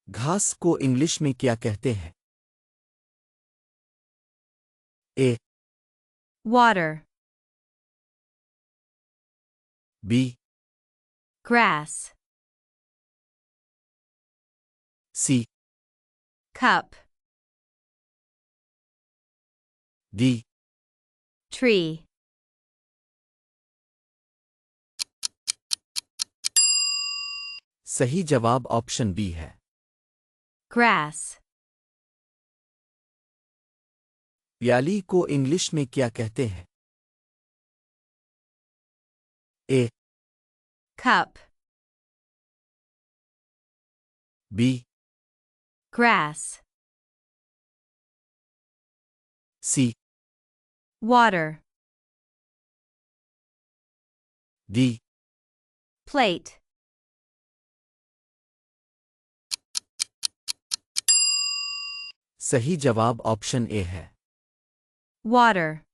घास को इंग्लिश में क्या कहते हैं? ए, water, बी, grass, सी, cup, डी, tree. सही जवाब ऑप्शन बी है। Grass, प्याली को इंग्लिश में क्या कहते हैं? ए, cup, बी, grass, सी, water, डी, plate. सही जवाब ऑप्शन ए है। Water.